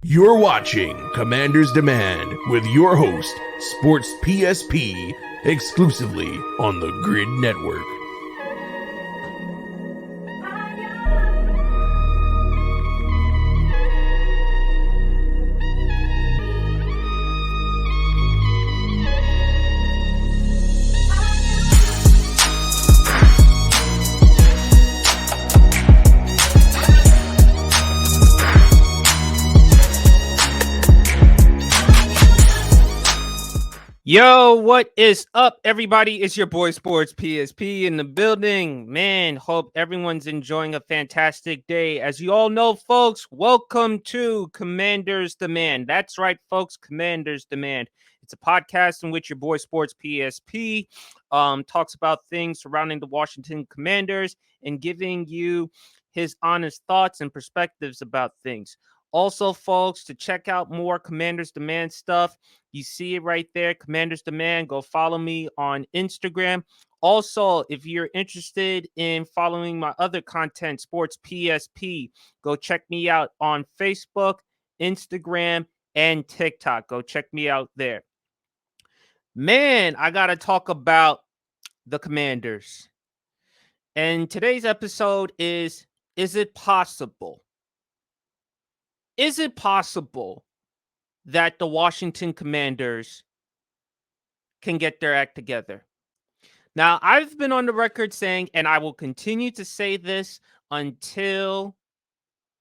You're watching Commander's Demand with your host, Sports PSP, exclusively on the GRYD Network. Yo, what is up, everybody? It's your boy Sports PSP in the building. Man, hope everyone's enjoying a fantastic day. As you all know, folks, welcome to Commander's Demand. That's right, folks, Commander's Demand. It's a podcast in which your boy Sports PSP talks about things surrounding the Washington Commanders and giving you his honest thoughts and perspectives about things. Also, folks, to check out more Commander's Demand stuff, you see it right there, Commander's Demand. Go follow me on Instagram. Also, if you're interested in following my other content, Sports PSP, go check me out on Facebook, Instagram, and TikTok. Go check me out there. Man, I got to talk about the Commanders. And today's episode is it possible? Is it possible that the Washington Commanders can get their act together? Now, I've been on the record saying, and I will continue to say this until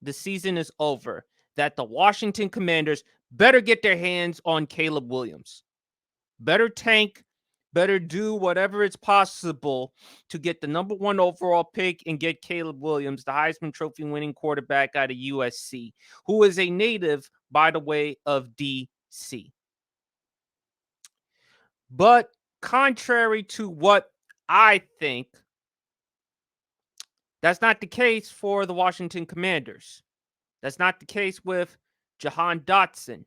the season is over, that the Washington Commanders better get their hands on Caleb Williams. Better tank, better do whatever it's possible to get the number one overall pick and get Caleb Williams, the Heisman Trophy winning quarterback out of USC, who is a native, by the way, of DC. But contrary to what I think, that's not the case for the Washington Commanders. That's not the case with Jahan Dotson.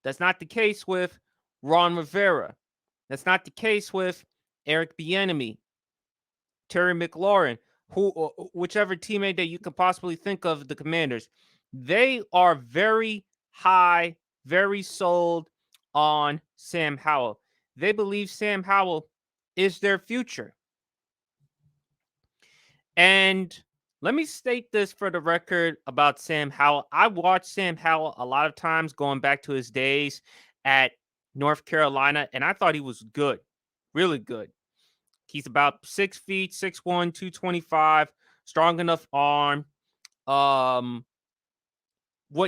That's not the case with Ron Rivera. That's not the case with Eric Bieniemy, Terry McLaurin, whichever teammate that you can possibly think of the Commanders. They are very high, very sold on Sam Howell. They believe Sam Howell is their future. And let me state this for the record about Sam Howell. I watched Sam Howell a lot of times going back to his days at North Carolina, and I thought he was good, really good. He's about 6 feet, 6'1", 225, strong enough arm. What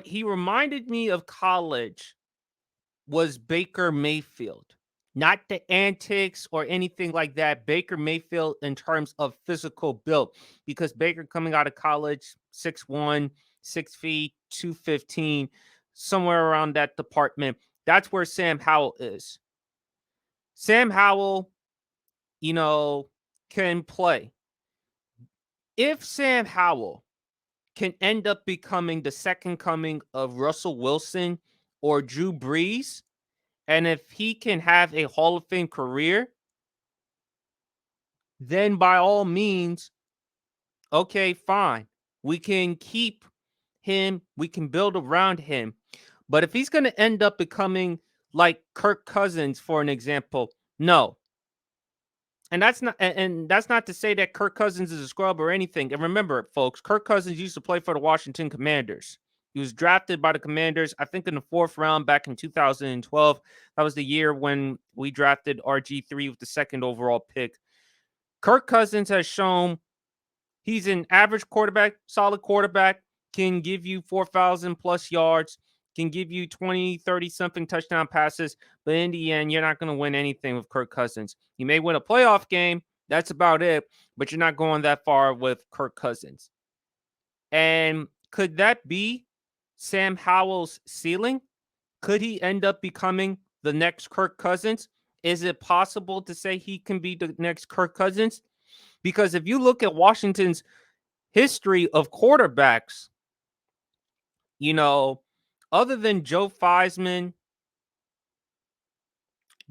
he reminded me of college was Baker Mayfield. Not the antics or anything like that. Baker Mayfield in terms of physical build. Because Baker coming out of college, 6'1", 6 feet, 215, somewhere around that department. That's where Sam Howell is. Sam Howell, can play. If Sam Howell can end up becoming the second coming of Russell Wilson or Drew Brees, and if he can have a Hall of Fame career, then by all means, okay, fine. We can keep him. We can build around him. But if he's going to end up becoming like Kirk Cousins, for an example, no. And that's not to say that Kirk Cousins is a scrub or anything. And remember, folks, Kirk Cousins used to play for the Washington Commanders. He was drafted by the Commanders, I think, in the 4th round back in 2012. That was the year when we drafted RG3 with the 2nd overall pick. Kirk Cousins has shown he's an average quarterback, solid quarterback, can give you 4,000 plus yards, can give you 20, 30-something touchdown passes. But in the end, you're not going to win anything with Kirk Cousins. You may win a playoff game. That's about it. But you're not going that far with Kirk Cousins. And could that be Sam Howell's ceiling? Could he end up becoming the next Kirk Cousins? Is it possible to say he can be the next Kirk Cousins? Because if you look at Washington's history of quarterbacks, other than Joe Theismann,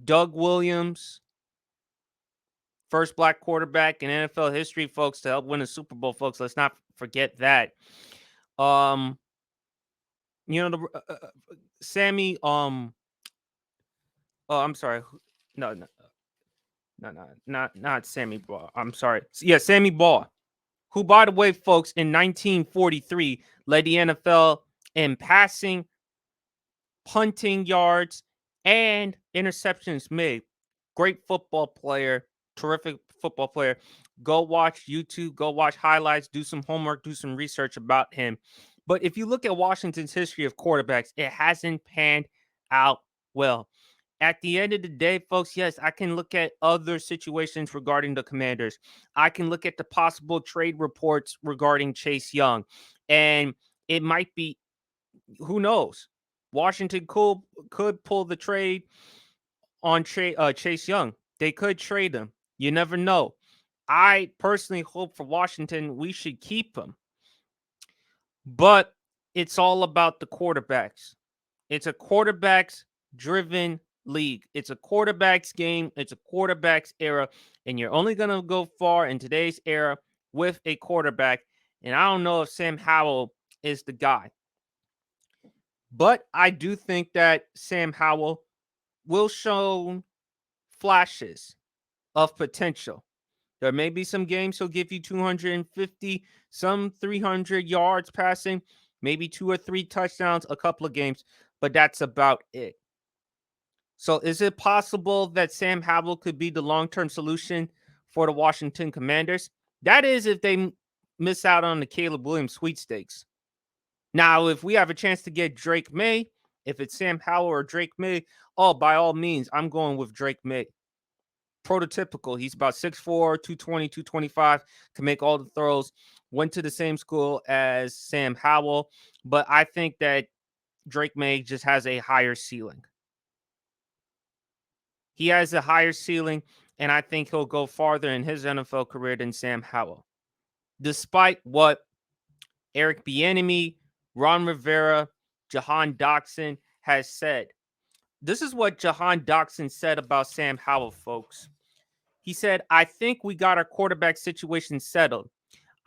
Doug Williams, first black quarterback in NFL history, folks, to help win a Super Bowl, folks. Let's not forget that. Sammy. Oh, I'm sorry. No, no, not Sammy Ball. I'm sorry. Yeah, Sammy Ball, who, by the way, folks, in 1943 led the NFL in passing, punting yards, and interceptions made. Great football player, terrific football player. Go watch YouTube, go watch highlights, do some homework, do some research about him. But if you look at Washington's history of quarterbacks, it hasn't panned out well. At the end of the day, folks, yes, I can look at other situations regarding the Commanders. I can look at the possible trade reports regarding Chase Young. And it might be, who knows? Washington could pull the trade on Chase Young. They could trade him. You never know. I personally hope for Washington we should keep him. But it's all about the quarterbacks. It's a quarterbacks driven league. It's a quarterbacks game. It's a quarterbacks era. And you're only going to go far in today's era with a quarterback. And I don't know if Sam Howell is the guy. But I do think that Sam Howell will show flashes of potential. There may be some games he'll give you 250, some 300 yards passing, maybe 2 or 3 touchdowns, a couple of games, but that's about it. So is it possible that Sam Howell could be the long-term solution for the Washington Commanders? That is if they miss out on the Caleb Williams sweepstakes. Now, if we have a chance to get Drake May, if it's Sam Howell or Drake May, oh, by all means, I'm going with Drake May. Prototypical. He's about 6'4", 220, 225, can make all the throws. Went to the same school as Sam Howell, but I think that Drake May just has a higher ceiling. He has a higher ceiling, and I think he'll go farther in his NFL career than Sam Howell. Despite what Eric Bieniemy, Ron Rivera, Jahan Dotson has said. This is what Jahan Dotson said about Sam Howell, folks. He said, I think we got our quarterback situation settled.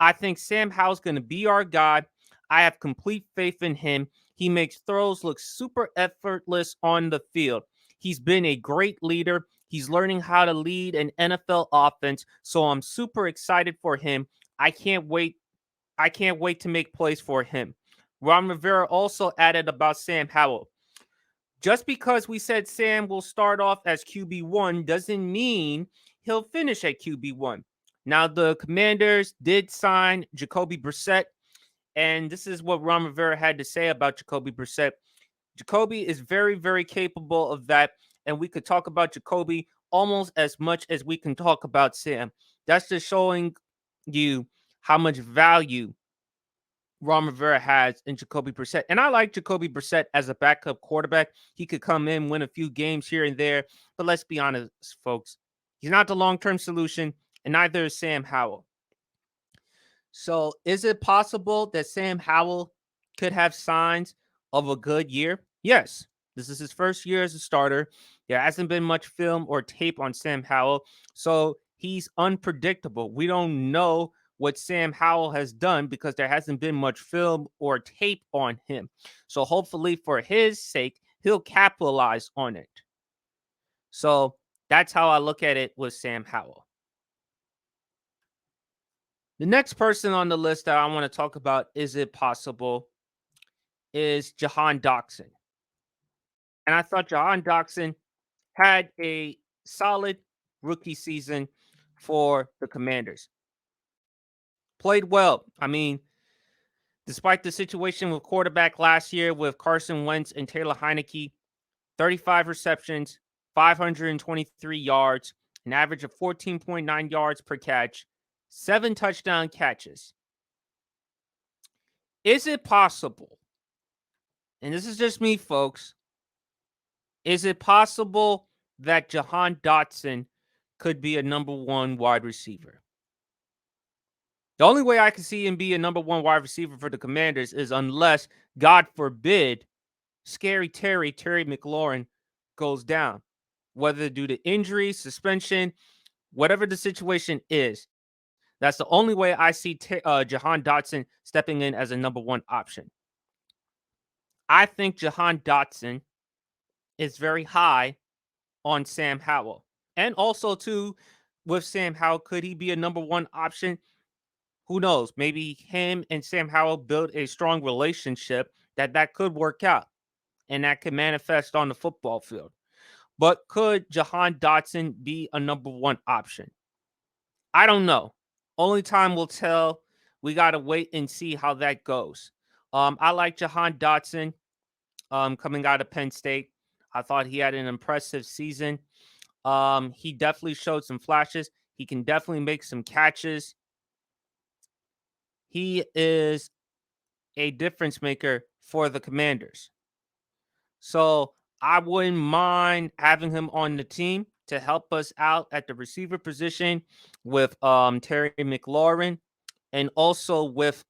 I think Sam Howell's going to be our guy. I have complete faith in him. He makes throws look super effortless on the field. He's been a great leader. He's learning how to lead an NFL offense. So I'm super excited for him. I can't wait to make plays for him. Ron Rivera also added about Sam Howell. Just because we said Sam will start off as QB1 doesn't mean he'll finish at QB1. Now, the Commanders did sign Jacoby Brissett, and this is what Ron Rivera had to say about Jacoby Brissett. Jacoby is very, very capable of that, and we could talk about Jacoby almost as much as we can talk about Sam. That's just showing you how much value Ron Rivera has in Jacoby Brissett. And I like Jacoby Brissett as a backup quarterback. He could come in, win a few games here and there. But let's be honest, folks. He's not the long-term solution, and neither is Sam Howell. So is it possible that Sam Howell could have signs of a good year? Yes. This is his first year as a starter. There hasn't been much film or tape on Sam Howell. So he's unpredictable. We don't know what Sam Howell has done because there hasn't been much film or tape on him. So hopefully for his sake, he'll capitalize on it. So that's how I look at it with Sam Howell. The next person on the list that I want to talk about, is it possible, is Jahan Dotson. And I thought Jahan Dotson had a solid rookie season for the Commanders. Played well. I mean, despite the situation with quarterback last year with Carson Wentz and Taylor Heineke, 35 receptions, 523 yards, an average of 14.9 yards per catch, 7 touchdown catches. Is it possible, and this is just me, folks, is it possible that Jahan Dotson could be a number 1 wide receiver? The only way I can see him be a number 1 wide receiver for the Commanders is unless, God forbid, Scary Terry McLaurin goes down. Whether due to injury, suspension, whatever the situation is, that's the only way I see Jahan Dotson stepping in as a number 1 option. I think Jahan Dotson is very high on Sam Howell. And also, too, with Sam Howell, could he be a number one option? Who knows? Maybe him and Sam Howell build a strong relationship that could work out and that could manifest on the football field. But could Jahan Dotson be a number one option? I don't know. Only time will tell. We got to wait and see how that goes. I like Jahan Dotson coming out of Penn State. I thought he had an impressive season. He definitely showed some flashes. He can definitely make some catches. He is a difference maker for the Commanders. So I wouldn't mind having him on the team to help us out at the receiver position with Terry McLaurin and also with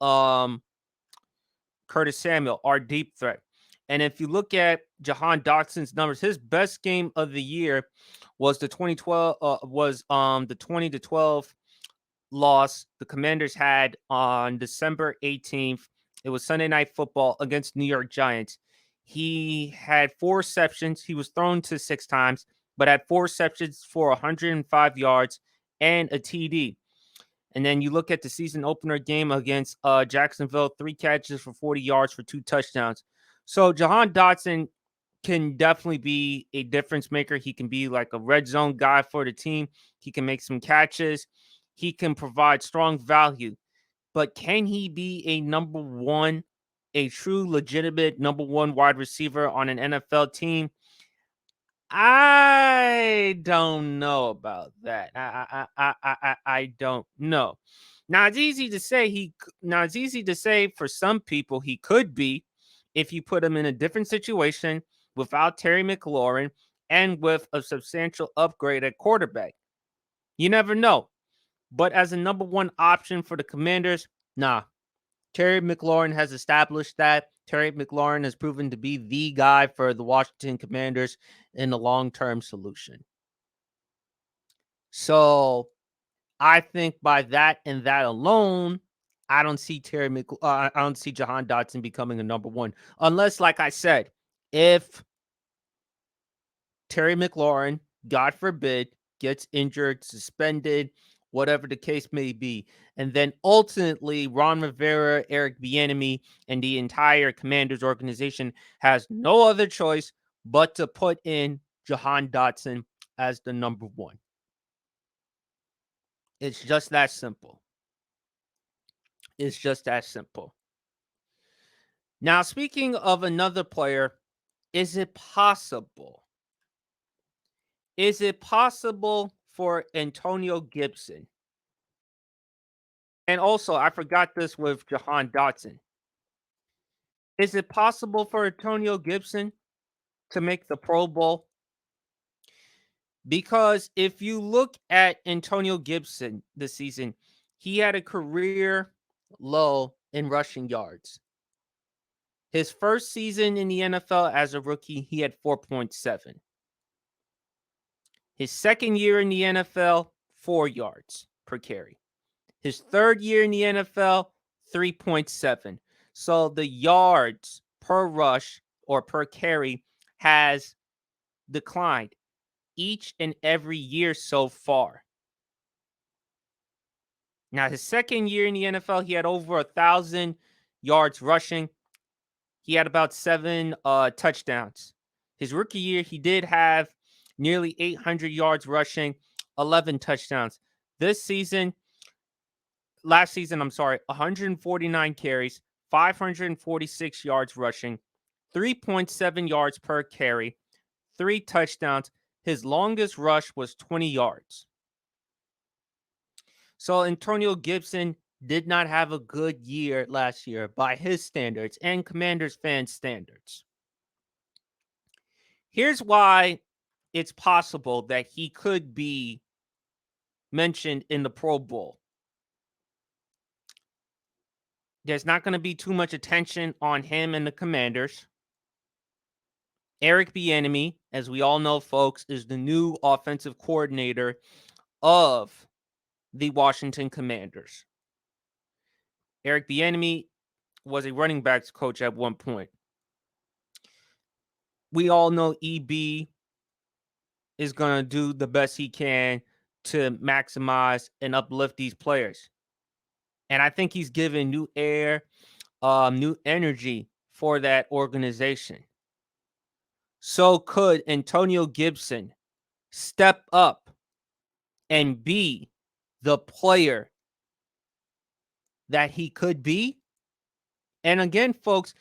Curtis Samuel, our deep threat. And if you look at Jahan Dotson's numbers, his best game of the year was the 20-12 loss the Commanders had on December 18th. It was Sunday Night Football against New York Giants. He had 4 receptions. He was thrown to 6 times, but had 4 receptions for 105 yards and a TD. And then you look at the season opener game against Jacksonville, 3 catches for 40 yards for 2 touchdowns. So Jahan Dotson can definitely be a difference maker. He can be like a red zone guy for the team. He can make some catches. He can provide strong value. But can he be a number one, a true legitimate number one wide receiver on an NFL team? I don't know about that. I don't know. Now it's easy to say now it's easy to say for some people he could be if you put him in a different situation without Terry McLaurin and with a substantial upgrade at quarterback. You never know. But as a number one option for the Commanders, nah. Terry McLaurin has established that. Terry McLaurin has proven to be the guy for the Washington Commanders in the long-term solution. So I think by that and that alone, I don't see I don't see Jahan Dotson becoming a number one, unless, like I said, if Terry McLaurin, God forbid, gets injured, suspended, whatever the case may be. And then ultimately, Ron Rivera, Eric Bieniemy, and the entire Commanders organization has no other choice but to put in Jahan Dotson as the number one. It's just that simple. It's just that simple. Now, speaking of another player, is it possible? Is it possible for Antonio Gibson? And also, I forgot this with Jahan Dotson. Is it possible for Antonio Gibson to make the Pro Bowl? Because if you look at Antonio Gibson this season, he had a career low in rushing yards. His first season in the NFL as a rookie, he had 4.7. His second year in the NFL, 4 yards per carry. His third year in the NFL, 3.7. So the yards per rush or per carry has declined each and every year so far. Now, his second year in the NFL, he had over 1,000 yards rushing. He had about 7 touchdowns. His rookie year, he did have nearly 800 yards rushing, 11 touchdowns. This season, last season, 149 carries, 546 yards rushing, 3.7 yards per carry, 3 touchdowns. His longest rush was 20 yards. So Antonio Gibson did not have a good year last year by his standards and Commanders fan standards. Here's why it's possible that he could be mentioned in the Pro Bowl. There's not going to be too much attention on him and the Commanders. Eric Bieniemy, as we all know, folks, is the new offensive coordinator of the Washington Commanders. Eric Bieniemy was a running backs coach at one point. we all know EB is going to do the best he can to maximize and uplift these players. And I think he's given new air, new energy for that organization. So could Antonio Gibson step up and be the player that he could be? And again, folks,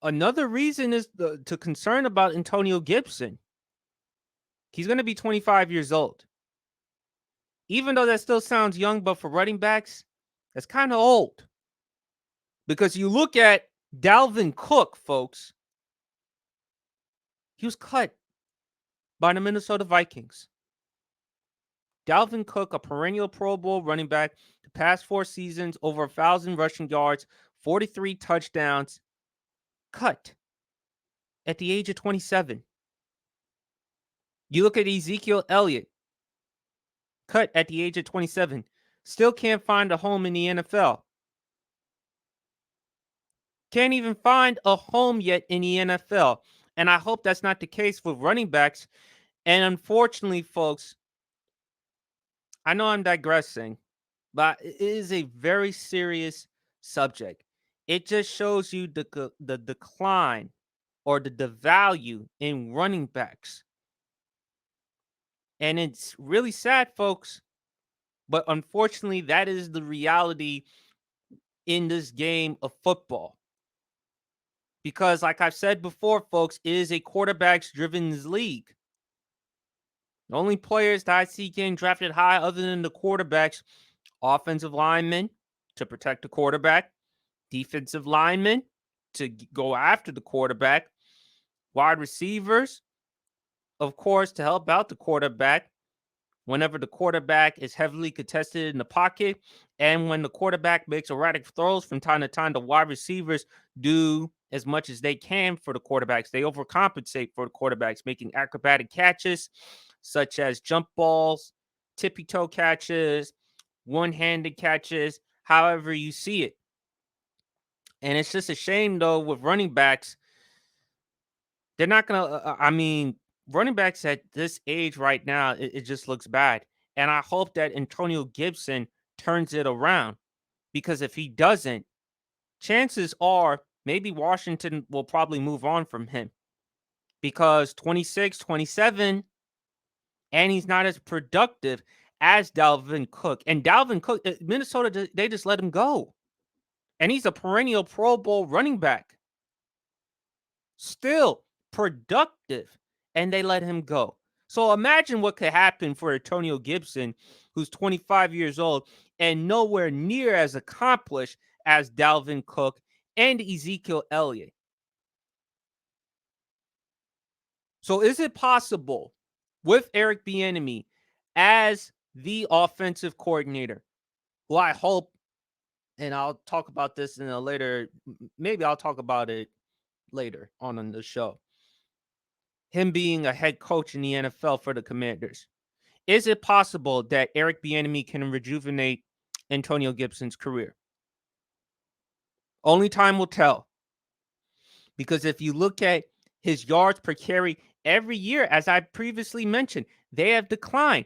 another reason is to concern about Antonio Gibson. He's going to be 25 years old. Even though that still sounds young, but for running backs, that's kind of old. Because you look at Dalvin Cook, folks, he was cut by the Minnesota Vikings. Dalvin Cook, a perennial Pro Bowl running back, the past 4 seasons, over 1,000 rushing yards, 43 touchdowns, cut at the age of 27. You look at Ezekiel Elliott, cut at the age of 27. Still can't find a home in the NFL. Can't even find a home yet in the NFL. And I hope that's not the case with running backs. And unfortunately, folks, I know I'm digressing, but it is a very serious subject. It just shows you the decline or the value in running backs. And it's really sad, folks. But unfortunately, that is the reality in this game of football. Because like I've said before, folks, it is a quarterbacks-driven league. The only players that I see getting drafted high other than the quarterbacks, offensive linemen to protect the quarterback, defensive linemen to go after the quarterback, wide receivers, of course, to help out the quarterback whenever the quarterback is heavily contested in the pocket, and when the quarterback makes erratic throws from time to time, the wide receivers do as much as they can for the quarterbacks. They overcompensate for the quarterbacks, making acrobatic catches such as jump balls, tippy toe catches, one-handed catches, however you see it. And it's just a shame, though, with running backs. They're not going to, running backs at this age right now, it just looks bad. And I hope that Antonio Gibson turns it around, because if he doesn't, chances are maybe Washington will probably move on from him, because 26, 27, and he's not as productive as Dalvin Cook. And Dalvin Cook, Minnesota, they just let him go. And he's a perennial Pro Bowl running back. Still productive, and they let him go. So imagine what could happen for Antonio Gibson, who's 25 years old and nowhere near as accomplished as Dalvin Cook and Ezekiel Elliott. So is it possible with Eric Bieniemy as the offensive coordinator, who I hope, and I'll talk about this in a later, maybe I'll talk about it later on the show, him being a head coach in the NFL for the Commanders, is it possible that Eric Bieniemy can rejuvenate Antonio Gibson's career? Only time will tell. Because if you look at his yards per carry every year, as I previously mentioned, they have declined.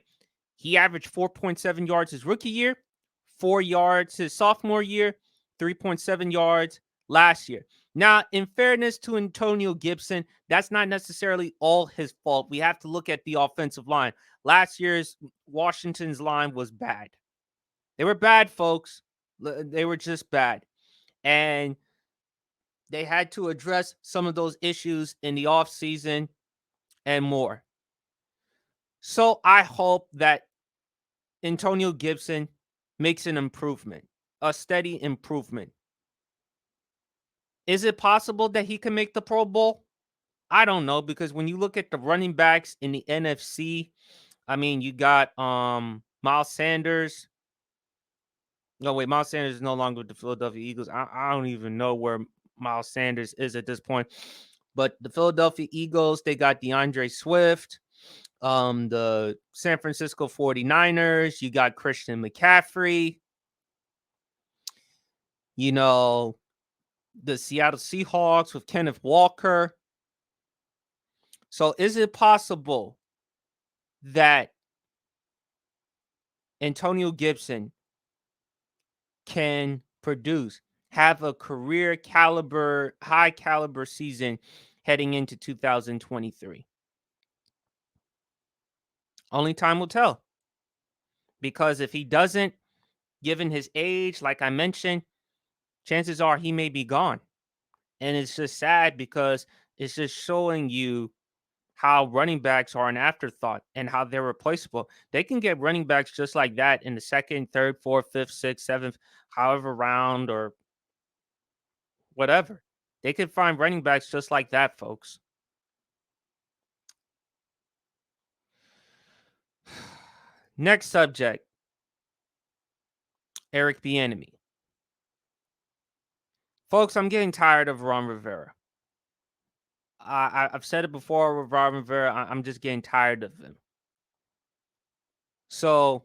He averaged 4.7 yards his rookie year, 4 yards his sophomore year, 3.7 yards last year. Now, in fairness to Antonio Gibson, that's not necessarily all his fault. We have to look at the offensive line. Last year's Washington's line was bad. They were bad, folks. They were just bad. And they had to address some of those issues in the offseason and more. So I hope that Antonio Gibson makes an improvement, a steady improvement. Is it possible that he can make the Pro Bowl? I don't know, because when you look at the running backs in the NFC, you got Miles Sanders. No, wait, Miles Sanders is no longer with the Philadelphia Eagles. I don't even know where Miles Sanders is at this point. But the Philadelphia Eagles, they got DeAndre Swift. The San Francisco 49ers, you got Christian McCaffrey. The Seattle Seahawks with Kenneth Walker. So is it possible that Antonio Gibson can produce, have a career caliber, high caliber season heading into 2023? Only time will tell. Because if he doesn't, given his age, like I mentioned, chances are he may be gone. And it's just sad because it's just showing you how running backs are an afterthought and how they're replaceable. They can get running backs just like that in the second, third, fourth, fifth, sixth, seventh, however round or whatever. They can find running backs just like that, folks. Next subject, Eric Bieniemy. Folks, I'm getting tired of Ron Rivera. I've said it before with Ron Rivera. I'm just getting tired of him. So,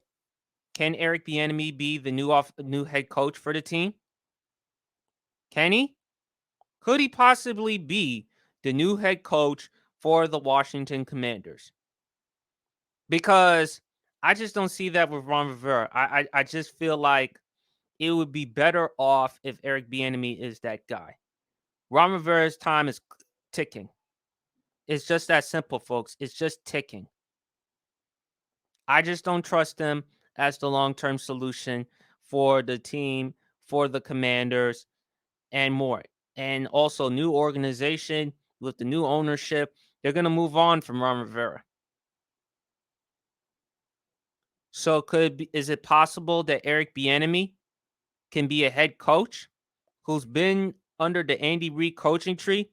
can Eric Bieniemy be the new head coach for the team? Can he? Could he possibly be the new head coach for the Washington Commanders? Because I just don't see that with Ron Rivera. I just feel like it would be better off if Eric Bieniemy is that guy. Ron Rivera's time is ticking. It's just that simple, folks. It's just ticking. I just don't trust him as the long-term solution for the team, for the Commanders, and more. And also, new organization with the new ownership, they're going to move on from Ron Rivera. So, is it possible that Eric Bieniemy can be a head coach who's been under the Andy Reid coaching tree?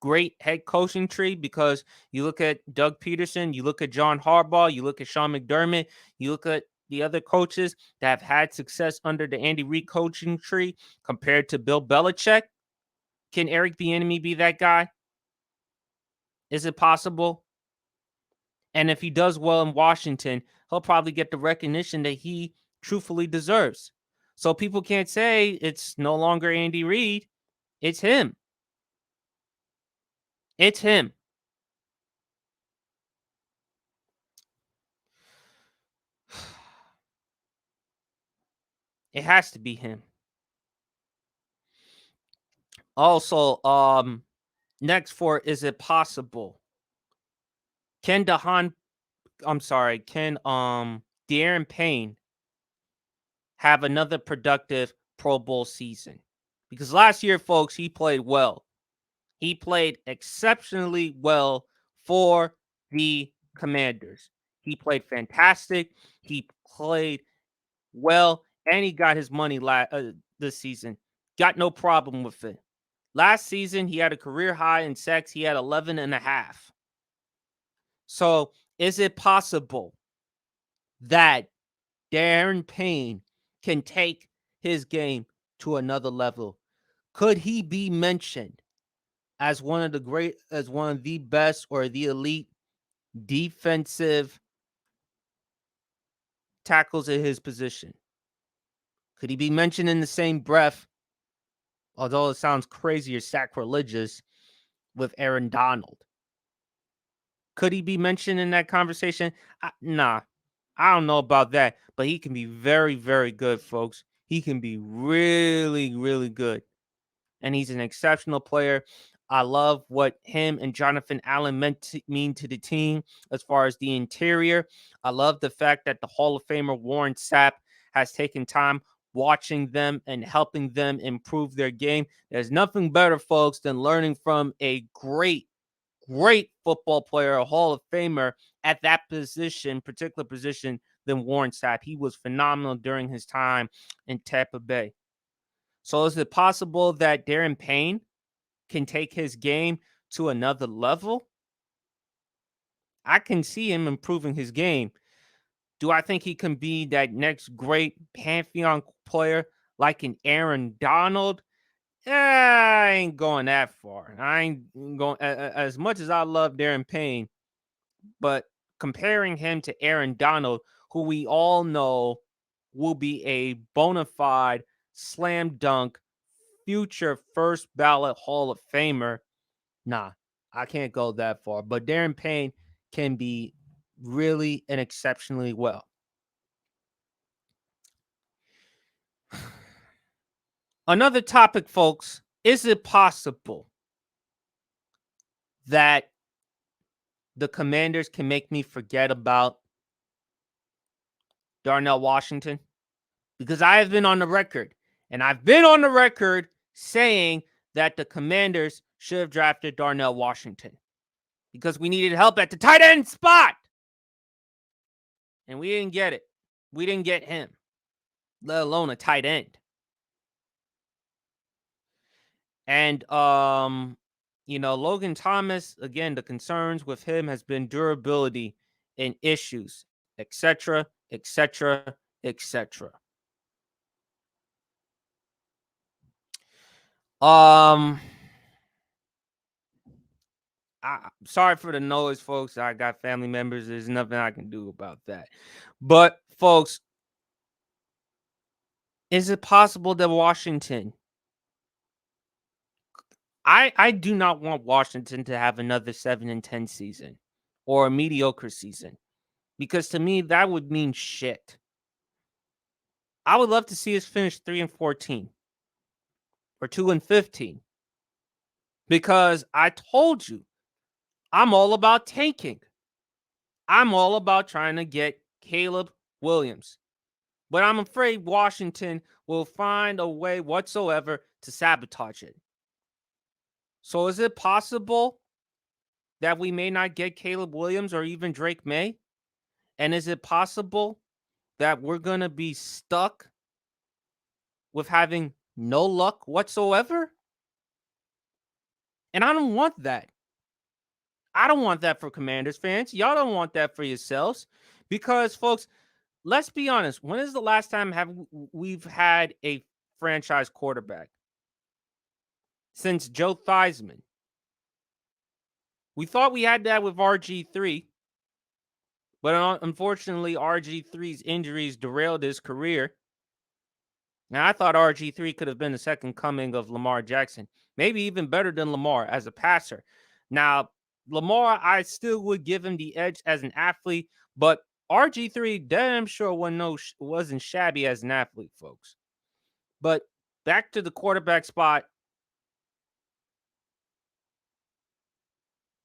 Great head coaching tree, because you look at Doug Peterson, you look at John Harbaugh, you look at Sean McDermott, you look at the other coaches that have had success under the Andy Reid coaching tree compared to Bill Belichick. Can Eric Bieniemy be that guy? Is it possible? And if he does well in Washington, he'll probably get the recognition that he truthfully deserves. So people can't say it's no longer Andy Reid. It's him. It's him. It has to be him. Also, next for is it possible? Can Dahan can Daron Payne have another productive Pro Bowl season? Because last year, folks, he played well. He played exceptionally well for the Commanders. He played fantastic. He played well, and he got his money this season. Got no problem with it. Last season, he had a career high in sacks. He had 11 and a half. So, is it possible that Daron Payne can take his game to another level? Could he be mentioned as one of the best or the elite defensive tackles at his position? Could he be mentioned in the same breath, although it sounds crazy or sacrilegious, with Aaron Donald? Could he be mentioned in that conversation? Nah, I don't know about that, but he can be very, very good, folks. He can be really, really good. And he's an exceptional player. I love what him and Jonathan Allen mean to the team as far as the interior. I love the fact that the Hall of Famer Warren Sapp has taken time watching them and helping them improve their game. There's nothing better, folks, than learning from a great football player, a Hall of Famer at that particular position, than Warren Sapp. He was phenomenal during his time in Tampa Bay. So is it possible that Daron Payne can take his game to another level? I can see him improving his game. Do I think he can be that next great pantheon player like an Aaron Donald? I ain't going that far. I ain't going as much as I love Daron Payne, but comparing him to Aaron Donald, who we all know will be a bona fide slam dunk future first ballot Hall of Famer, nah, I can't go that far, but Daron Payne can be really and exceptionally well. Another topic, folks, is it possible that the Commanders can make me forget about Darnell Washington? Because I have been on the record, and I've been on the record saying that the Commanders should have drafted Darnell Washington because we needed help at the tight end spot. And we didn't get it. We didn't get him, let alone a tight end. And Logan Thomas, again, the concerns with him has been durability and issues, etc., etc., etc. Sorry for the noise, folks. I got family members. There's nothing I can do about that. But, folks, is it possible that Washington... I do not want Washington to have another 7-10 season or a mediocre season, because to me that would mean shit. I would love to see us finish 3-14 or 2-15, because I told you I'm all about tanking. I'm all about trying to get Caleb Williams, but I'm afraid Washington will find a way whatsoever to sabotage it. So is it possible that we may not get Caleb Williams or even Drake May? And is it possible that we're going to be stuck with having no luck whatsoever? And I don't want that. I don't want that for Commanders fans. Y'all don't want that for yourselves. Because, folks, let's be honest. When is the last time we've had a franchise quarterback? Since Joe Theismann. We thought we had that with RG3. But unfortunately, RG3's injuries derailed his career. Now, I thought RG3 could have been the second coming of Lamar Jackson. Maybe even better than Lamar as a passer. Now, Lamar, I still would give him the edge as an athlete. But RG3 damn sure wasn't shabby as an athlete, folks. But back to the quarterback spot.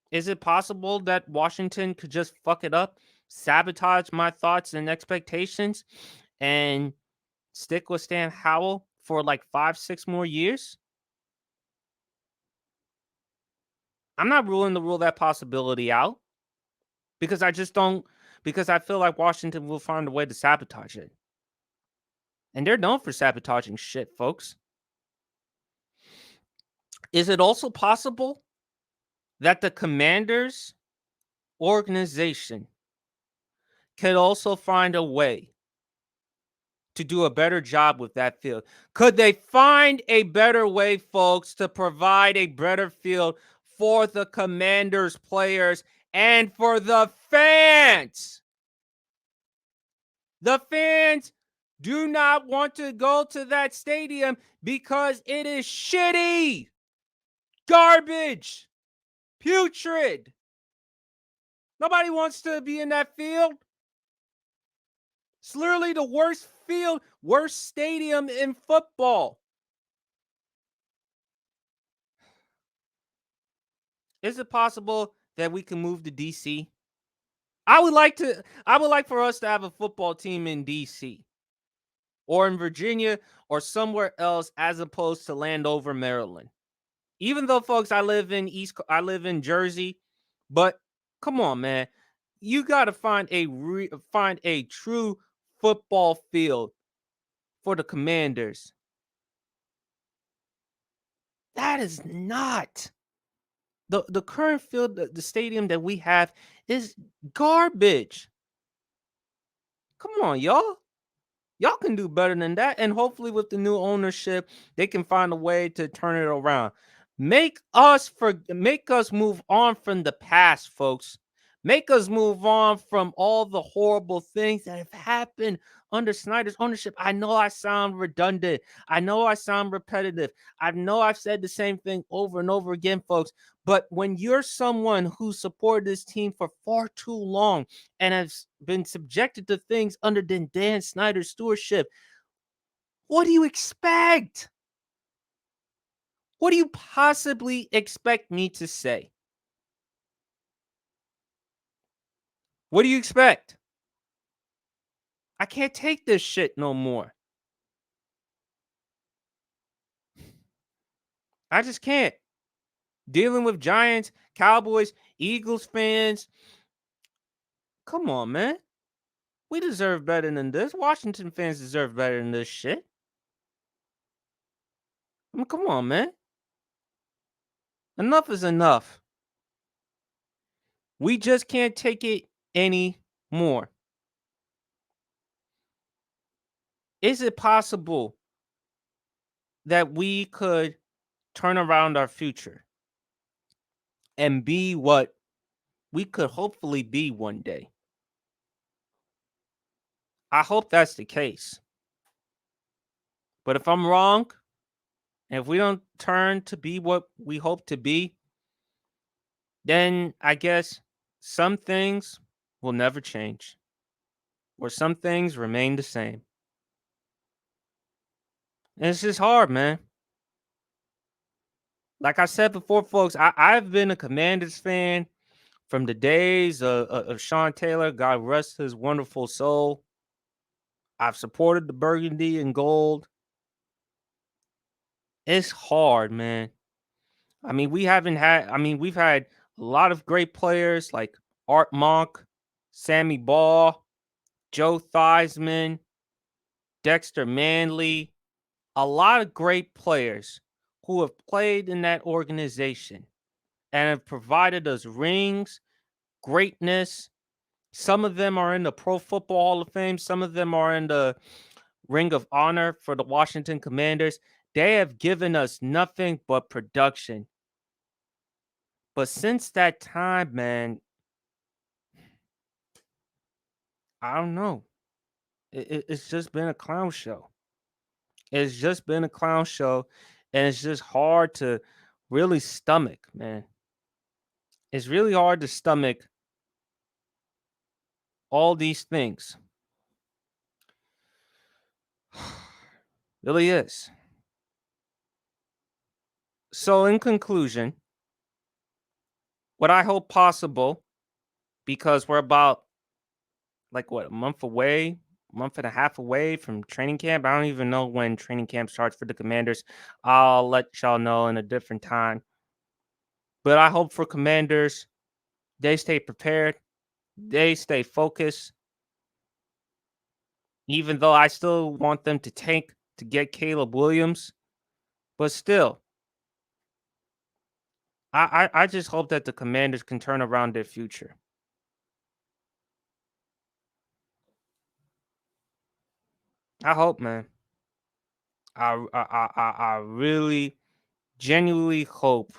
Is it possible that Washington could just fuck it up, sabotage my thoughts and expectations, and stick with Sam Howell for like 5-6 more years? I'm not rule that possibility out, because I feel like Washington will find a way to sabotage it. And they're known for sabotaging shit, folks. Is it also possible that the Commanders organization could also find a way to do a better job with that field? Could they find a better way, folks, to provide a better field for the Commanders players and for the fans? The fans do not want to go to that stadium because it is shitty, garbage, putrid. Nobody wants to be in that field. It's literally the worst field, worst stadium in football. Is it possible that we can move to DC? I would like for us to have a football team in DC or in Virginia or somewhere else, as opposed to Landover, Maryland. Even though, folks, I live in Jersey, but come on, man. You got to find a true football field for the Commanders. That is not the current field. The stadium that we have is garbage. Come on, y'all. Y'all can do better than that. And hopefully with the new ownership, they can find a way to turn it around. Make us move on from the past, folks. Make us move on from all the horrible things that have happened under Snyder's ownership. I know I sound redundant. I know I sound repetitive. I know I've said the same thing over and over again, folks. But when you're someone who supported this team for far too long and has been subjected to things under Dan Snyder's stewardship, what do you expect? What do you possibly expect me to say? What do you expect? I can't take this shit no more. I just can't. Dealing with Giants, Cowboys, Eagles fans. Come on, man. We deserve better than this. Washington fans deserve better than this shit. I mean, come on, man. Enough is enough. We just can't take it anymore. Is it possible that we could turn around our future and be what we could hopefully be one day? I hope that's the case. But if I'm wrong, and if we don't turn to be what we hope to be, then I guess some things will never change, or some things remain the same. And it's just hard, man. Like I said before, folks, I've been a Commanders fan from the days of Sean Taylor. God rest his wonderful soul. I've supported the burgundy and gold. It's hard, man. I mean, we've had a lot of great players like Art Monk, Sammy Ball, Joe Theismann, Dexter Manley, a lot of great players who have played in that organization and have provided us rings, greatness. Some of them are in the Pro Football Hall of Fame. Some of them are in the Ring of Honor for the Washington Commanders. They have given us nothing but production. But since that time, man, I don't know. It's just been a clown show. It's just been a clown show. And it's just hard to really stomach, man. It's really hard to stomach all these things. Really is. So, in conclusion, what I hope possible, because we're about like what, a month away, month and a half away from training camp. I don't even know when training camp starts for the Commanders. I'll let y'all know in a different time. But I hope for Commanders, they stay prepared, they stay focused, even though I still want them to tank to get Caleb Williams. But still, I just hope that the Commanders can turn around their future. I hope, man. I really genuinely hope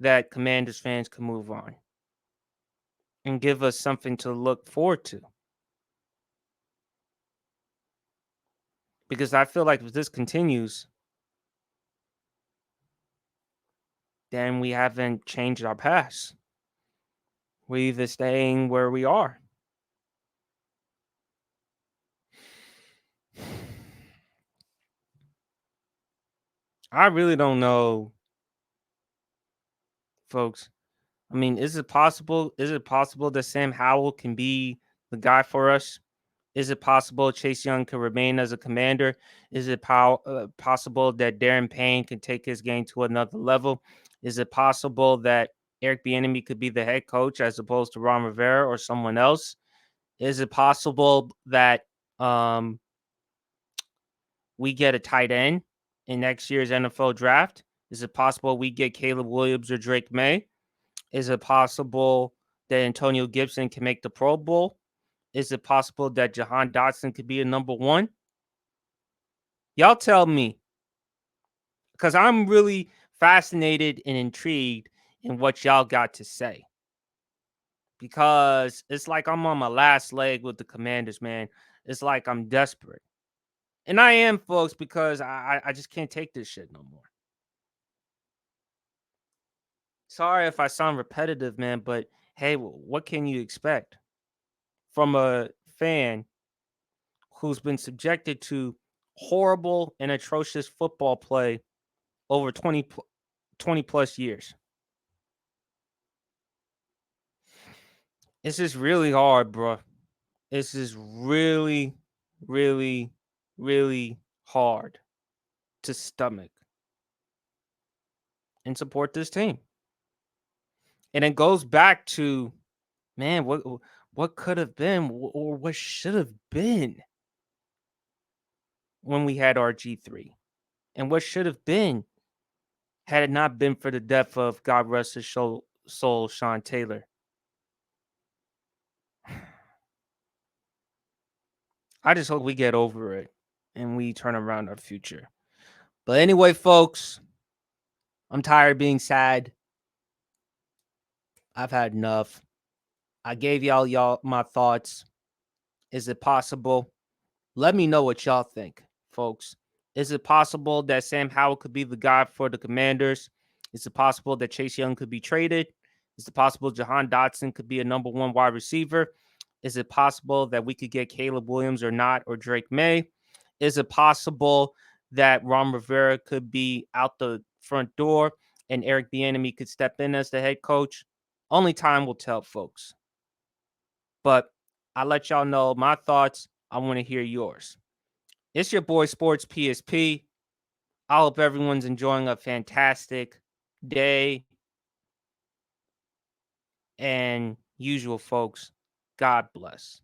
that Commanders fans can move on and give us something to look forward to. Because I feel like if this continues, then we haven't changed our past. We're either staying where we are. I really don't know, folks. I mean, is it possible? Is it possible that Sam Howell can be the guy for us? Is it possible Chase Young can remain as a commander? Is it possible that Daron Payne can take his game to another level? Is it possible that Eric Bieniemy could be the head coach as opposed to Ron Rivera or someone else? Is it possible that um, we get a tight end in next year's NFL draft? Is it possible we get Caleb Williams or Drake May? Is it possible that Antonio Gibson can make the Pro Bowl? Is it possible that Jahan Dotson could be a number one? Y'all tell me, because I'm really fascinated and intrigued in what y'all got to say. because it's like I'm on my last leg with the Commanders, man. It's like I'm desperate. And I am, folks, because I just can't take this shit no more. Sorry if I sound repetitive, man, but hey, what can you expect from a fan who's been subjected to horrible and atrocious football play over 20 plus years? It's just really hard, bro. It's just really, really, really hard to stomach and support this team. And it goes back to, man, what could have been or what should have been when we had RG3, and what should have been had it not been for the death of, God rest his soul, Sean Taylor. I just hope we get over it and we turn around our future. But anyway, folks, I'm tired of being sad. I've had enough. I gave y'all my thoughts. Is it possible? Let me know what y'all think, folks. Is it possible that Sam Howell could be the guy for the Commanders? Is it possible that Chase Young could be traded? Is it possible Jahan Dotson could be a number one wide receiver? Is it possible that we could get Caleb Williams or not, or Drake May? Is it possible that Ron Rivera could be out the front door and Eric Bieniemy could step in as the head coach? Only time will tell, folks. But I let y'all know my thoughts. I want to hear yours. It's your boy Sports PSP. I hope everyone's enjoying a fantastic day. And usual, folks, God bless.